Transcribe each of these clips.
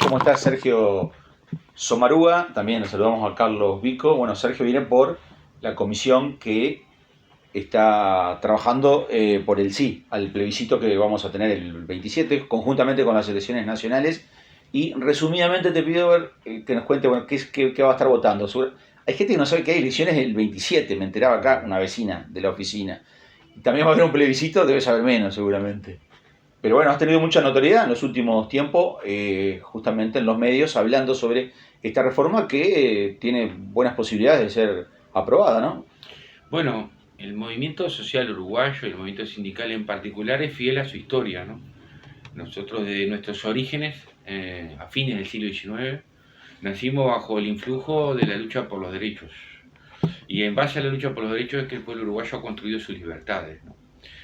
¿Cómo estás, Sergio Somarúa? También le saludamos a Carlos Vico. Bueno, Sergio viene por la comisión que está trabajando por el sí, al plebiscito que vamos a tener el 27, conjuntamente con las elecciones nacionales. Y resumidamente te pido ver, que nos cuente bueno, qué va a estar votando. Hay gente que no sabe que hay elecciones el 27, me enteraba acá una vecina de la oficina. Y también va a haber un plebiscito, debe saber menos seguramente. Pero bueno, has tenido mucha notoriedad en los últimos tiempos, justamente en los medios, hablando sobre esta reforma que tiene buenas posibilidades de ser aprobada, ¿no? Bueno, el movimiento social uruguayo, el movimiento sindical en particular, es fiel a su historia, ¿no? Nosotros desde nuestros orígenes, a fines del siglo XIX, nacimos bajo el influjo de la lucha por los derechos. Y en base a la lucha por los derechos es que el pueblo uruguayo ha construido sus libertades, ¿no?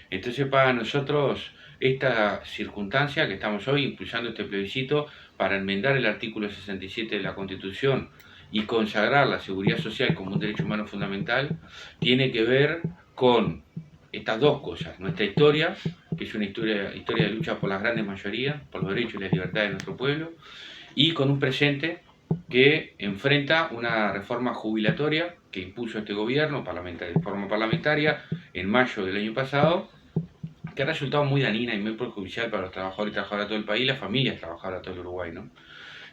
Entonces para nosotros esta circunstancia que estamos hoy impulsando este plebiscito para enmendar el artículo 67 de la Constitución y consagrar la seguridad social como un derecho humano fundamental, tiene que ver con estas dos cosas. Nuestra historia, que es una historia de lucha por las grandes mayorías, por los derechos y las libertades de nuestro pueblo, y con un presente que enfrenta una reforma jubilatoria que impuso este gobierno de forma parlamentaria en mayo del año pasado, que ha resultado muy dañina y muy perjudicial para los trabajadores y trabajadoras de todo el país y las familias trabajadoras de todo el Uruguay, ¿no?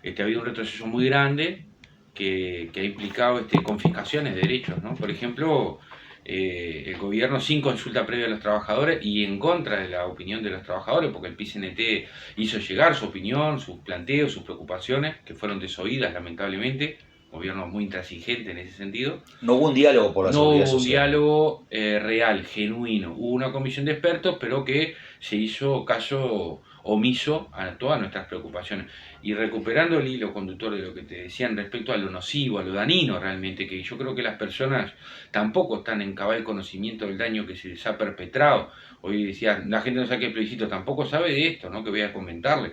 Ha habido un retroceso muy grande que ha implicado confiscaciones de derechos, ¿no? Por ejemplo, el gobierno sin consulta previa a los trabajadores y en contra de la opinión de los trabajadores, porque el PCNT hizo llegar su opinión, sus planteos, sus preocupaciones, que fueron desoídas lamentablemente, gobierno muy intransigente en ese sentido. No hubo un diálogo por la No seguridad hubo un social. diálogo real, genuino. Hubo una comisión de expertos, pero que se hizo caso omiso a todas nuestras preocupaciones. Y recuperando el hilo conductor de lo que te decían respecto a lo nocivo, a lo dañino realmente, que yo creo que las personas tampoco están en cabal conocimiento del daño que se les ha perpetrado. Hoy decía, la gente no sabe qué plebiscito, tampoco sabe de esto, ¿no? Que voy a comentarle.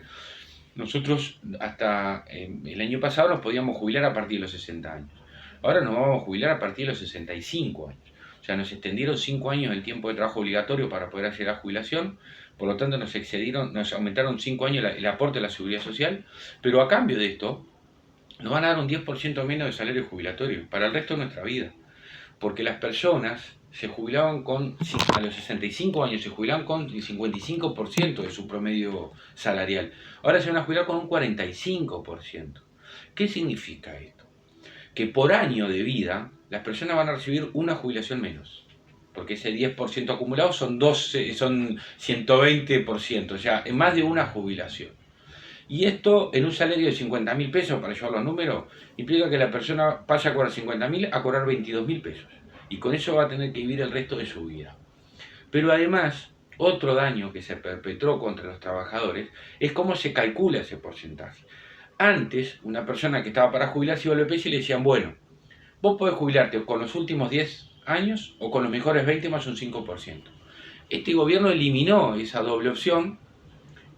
Nosotros hasta el año pasado nos podíamos jubilar a partir de los 60 años. Ahora nos vamos a jubilar a partir de los 65 años. O sea, nos extendieron 5 años el tiempo de trabajo obligatorio para poder hacer la jubilación. Por lo tanto, nos aumentaron 5 años el aporte a la seguridad social. Pero a cambio de esto, nos van a dar un 10% menos de salario jubilatorio para el resto de nuestra vida. Porque las personas se jubilaban a los 65 años, se jubilaban con el 55% de su promedio salarial. Ahora se van a jubilar con un 45%. ¿Qué significa esto? Que por año de vida las personas van a recibir una jubilación menos. Porque ese 10% acumulado son 120%, o sea, en más de una jubilación. Y esto en un salario de 50.000 pesos, para llevar los números, implica que la persona pasa a cobrar 50.000 a cobrar 22.000 pesos. Y con eso va a tener que vivir el resto de su vida. Pero además, otro daño que se perpetró contra los trabajadores es cómo se calcula ese porcentaje. Antes, una persona que estaba para jubilarse iba al BPS y le decían, bueno, vos podés jubilarte con los últimos 10 años o con los mejores 20 más un 5%. Este gobierno eliminó esa doble opción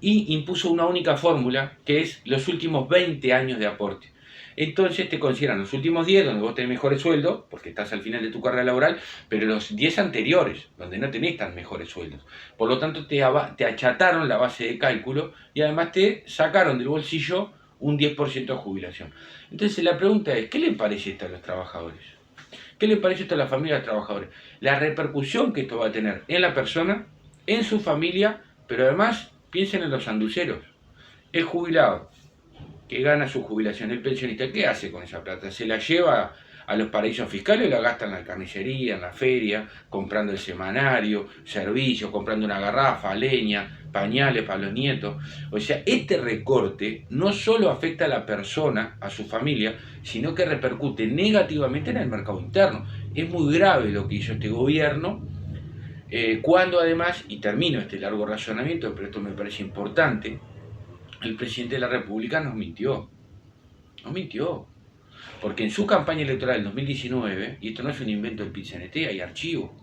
y impuso una única fórmula, que es los últimos 20 años de aporte. Entonces te consideran los últimos 10, donde vos tenés mejores sueldos, porque estás al final de tu carrera laboral, pero los 10 anteriores, donde no tenés tan mejores sueldos. Por lo tanto, te achataron la base de cálculo y además te sacaron del bolsillo un 10% de jubilación. Entonces la pregunta es, ¿qué le parece esto a los trabajadores? ¿Qué le parece esto a la familia de los trabajadores? La repercusión que esto va a tener en la persona, en su familia, pero además piensen en los sanduceros. El jubilado que gana su jubilación, el pensionista, ¿qué hace con esa plata? ¿Se la lleva a los paraísos fiscales o la gasta en la carnicería, en la feria, comprando el semanario, servicios, comprando una garrafa, leña, pañales para los nietos? O sea, este recorte no solo afecta a la persona, a su familia, sino que repercute negativamente en el mercado interno. Es muy grave lo que hizo este gobierno, cuando además, y termino este largo razonamiento, pero esto me parece importante, el presidente de la República nos mintió. Nos mintió. Porque en su campaña electoral del 2019, y esto no es un invento del PCNT, hay archivo,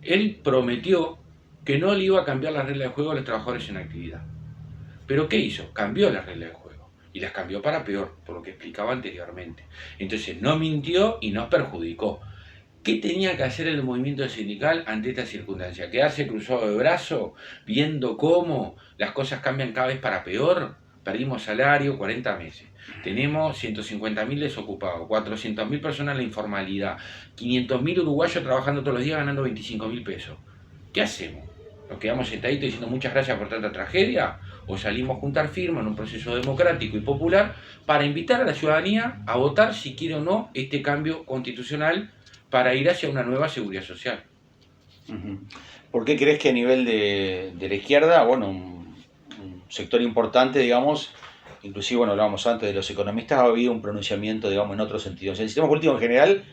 él prometió que no le iba a cambiar las reglas de juego a los trabajadores en actividad. ¿Pero qué hizo? Cambió las reglas de juego. Y las cambió para peor, por lo que explicaba anteriormente. Entonces no mintió y nos perjudicó. ¿Qué tenía que hacer el movimiento sindical ante esta circunstancia? ¿Quedarse cruzado de brazo viendo cómo las cosas cambian cada vez para peor? perdimos salario 40 meses. Tenemos 150.000 desocupados, 400.000 personas en la informalidad, 500.000 uruguayos trabajando todos los días ganando 25.000 pesos. ¿Qué hacemos? ¿Nos quedamos sentaditos diciendo muchas gracias por tanta tragedia? ¿O salimos a juntar firmas en un proceso democrático y popular para invitar a la ciudadanía a votar si quiere o no este cambio constitucional para ir hacia una nueva seguridad social? ¿Por qué crees que a nivel de la izquierda, bueno, un sector importante, digamos, inclusive, bueno, hablábamos antes de los economistas, ha habido un pronunciamiento, digamos, en otro sentido? O sea, el sistema político en general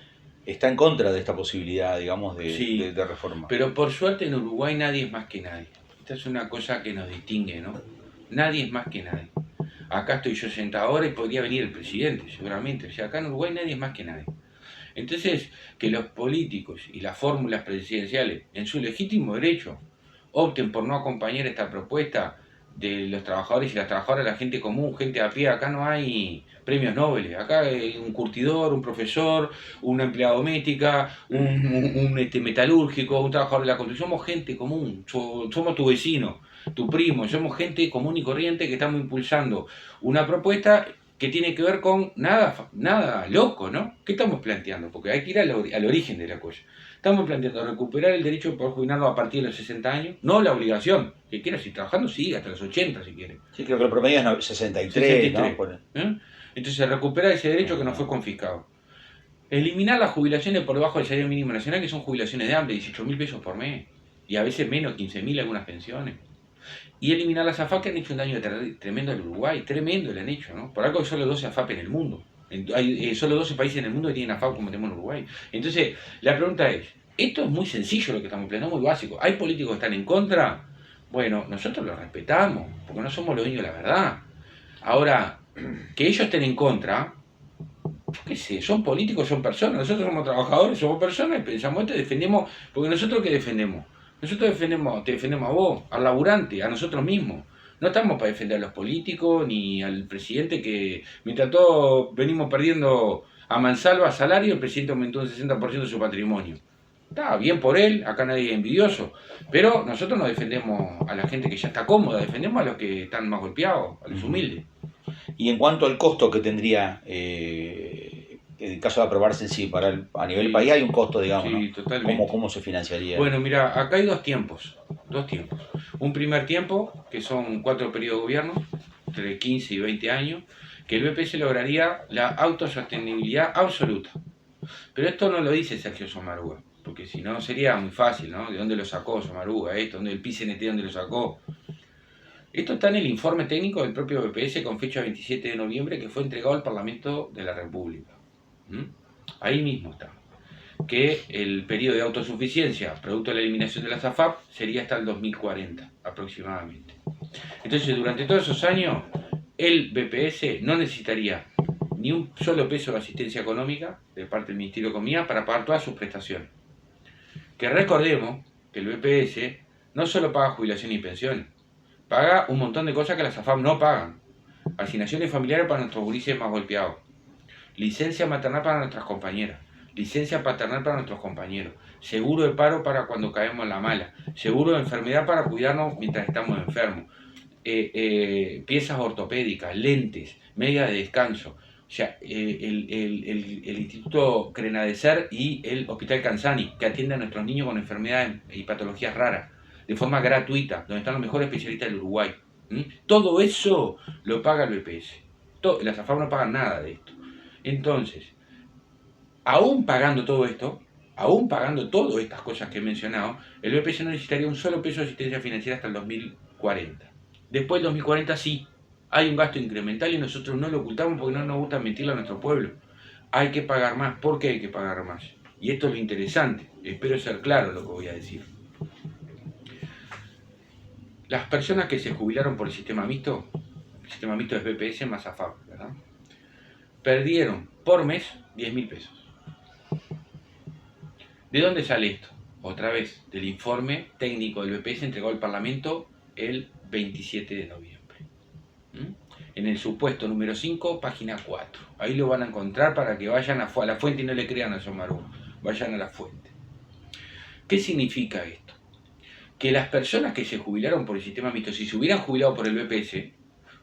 está en contra de esta posibilidad, digamos, Sí, de reforma. pero por suerte en Uruguay nadie es más que nadie. Esta es una cosa que nos distingue, ¿no? Nadie es más que nadie. Acá estoy yo sentado ahora y podría venir el presidente, seguramente. O sea, acá en Uruguay nadie es más que nadie. Entonces, que los políticos y las fórmulas presidenciales, en su legítimo derecho, opten por no acompañar esta propuesta de los trabajadores y las trabajadoras, la gente común, gente a pie. Acá no hay premios Nobel, acá hay un curtidor, un profesor, una empleada doméstica, un metalúrgico, un trabajador de la construcción. Somos gente común, somos tu vecino, tu primo, somos gente común y corriente que estamos impulsando una propuesta que tiene que ver con nada loco, ¿no? ¿Qué estamos planteando? Porque hay que ir al origen de la cosa. Estamos planteando recuperar el derecho de poder jubilarnos a partir de los 60 años, no la obligación. Que quiera seguir trabajando, sí, hasta los 80 si quiere. Sí, creo que el promedio es 63, 63. ¿no? ¿Eh? Entonces, recuperar ese derecho que nos fue confiscado. Eliminar las jubilaciones por debajo del salario mínimo nacional, que son jubilaciones de hambre, 18.000 pesos por mes. Y a veces menos, 15.000 algunas pensiones. Y eliminar las AFAP, que han hecho un daño tremendo al Uruguay. Tremendo le han hecho, ¿no? Por algo hay solo 12 AFAP en el mundo. Hay solo 12 países en el mundo que tienen AFAP como tenemos en Uruguay. Entonces, la pregunta es, esto es muy sencillo lo que estamos planteando, muy básico. ¿Hay políticos que están en contra? Bueno, nosotros lo respetamos, porque no somos los dueños de la verdad. Ahora, que ellos estén en contra, qué sé, son políticos, son personas. Nosotros somos trabajadores, somos personas y pensamos esto, defendemos, porque nosotros ¿qué defendemos? Nosotros te defendemos a vos, al laburante, a nosotros mismos. No estamos para defender a los políticos ni al presidente, que mientras todos venimos perdiendo a mansalva salario, el presidente aumentó un 60% de su patrimonio. Está bien por él, acá nadie es envidioso, pero nosotros no defendemos a la gente que ya está cómoda, defendemos a los que están más golpeados, a los humildes. Y en cuanto al costo que tendría, en caso de aprobarse en sí, a nivel país hay un costo, digamos, Sí, ¿no? totalmente. ¿Cómo se financiaría? Bueno, mira, acá hay dos tiempos. Un primer tiempo, que son 4 periodos de gobierno, entre 15 y 20 años, que el BPS lograría la autosostenibilidad absoluta. Pero esto no lo dice Sergio Somaruga, porque si no sería muy fácil, ¿no? ¿De dónde lo sacó Somaruga esto? ¿Dónde el PCNT dónde lo sacó? Esto está en el informe técnico del propio BPS con fecha 27 de noviembre, que fue entregado al Parlamento de la República. Ahí mismo está. Que el periodo de autosuficiencia, producto de la eliminación de las AFAP, sería hasta el 2040 aproximadamente. Entonces, durante todos esos años, el BPS no necesitaría ni un solo peso de asistencia económica de parte del Ministerio de Economía para pagar todas sus prestaciones. Que recordemos que el BPS no solo paga jubilación y pensiones, paga un montón de cosas que las AFAP no pagan. Asignaciones familiares para nuestros gurises más golpeados, licencia maternal para nuestras compañeras, licencia paternal para nuestros compañeros, seguro de paro para cuando caemos en la mala, seguro de enfermedad para cuidarnos mientras estamos enfermos, piezas ortopédicas, lentes, medias de descanso. O sea, el Instituto Crenadecer y el Hospital Canzani, que atiende a nuestros niños con enfermedades y patologías raras, de forma gratuita, donde están los mejores especialistas del Uruguay. Todo eso lo paga el BPS. Las AFAP no pagan nada de esto. Entonces, aún pagando todo esto, aún pagando todas estas cosas que he mencionado, el BPS no necesitaría un solo peso de asistencia financiera hasta el 2040. Después del 2040 sí, hay un gasto incremental y nosotros no lo ocultamos porque no nos gusta mentirle a nuestro pueblo. Hay que pagar más. ¿Por qué hay que pagar más? Y esto es lo interesante, espero ser claro lo que voy a decir. Las personas que se jubilaron por el sistema mixto es BPS más AFAP, ¿verdad? Perdieron por mes 10.000 pesos. ¿De dónde sale esto? Otra vez, del informe técnico del BPS entregado al Parlamento el 27 de noviembre. En el supuesto número 5, página 4. Ahí lo van a encontrar para que vayan a la fuente y no le crean a Somaruga. Vayan a la fuente. ¿Qué significa esto? Que las personas que se jubilaron por el sistema mixto, si se hubieran jubilado por el BPS,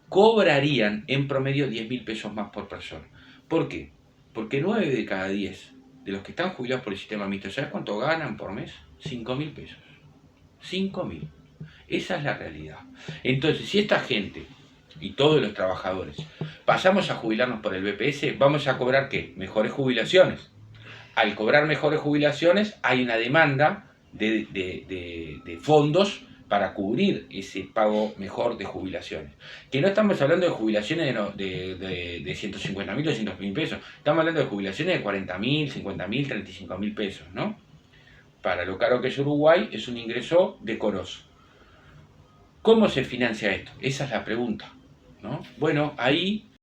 cobrarían en promedio 10.000 pesos más por persona. ¿Por qué? Porque 9 de cada 10 de los que están jubilados por el sistema mixto, ¿sabes cuánto ganan por mes? 5.000 pesos. 5.000. Esa es la realidad. Entonces, si esta gente y todos los trabajadores pasamos a jubilarnos por el BPS, vamos a cobrar ¿qué? Mejores jubilaciones. Al cobrar mejores jubilaciones hay una demanda de fondos para cubrir ese pago mejor de jubilaciones. Que no estamos hablando de jubilaciones de 150.000 o 200.000 pesos, estamos hablando de jubilaciones de 40.000, 50.000, 35.000 pesos, ¿no? Para lo caro que es Uruguay, es un ingreso decoroso. ¿Cómo se financia esto? Esa es la pregunta, ¿no? Bueno, ahí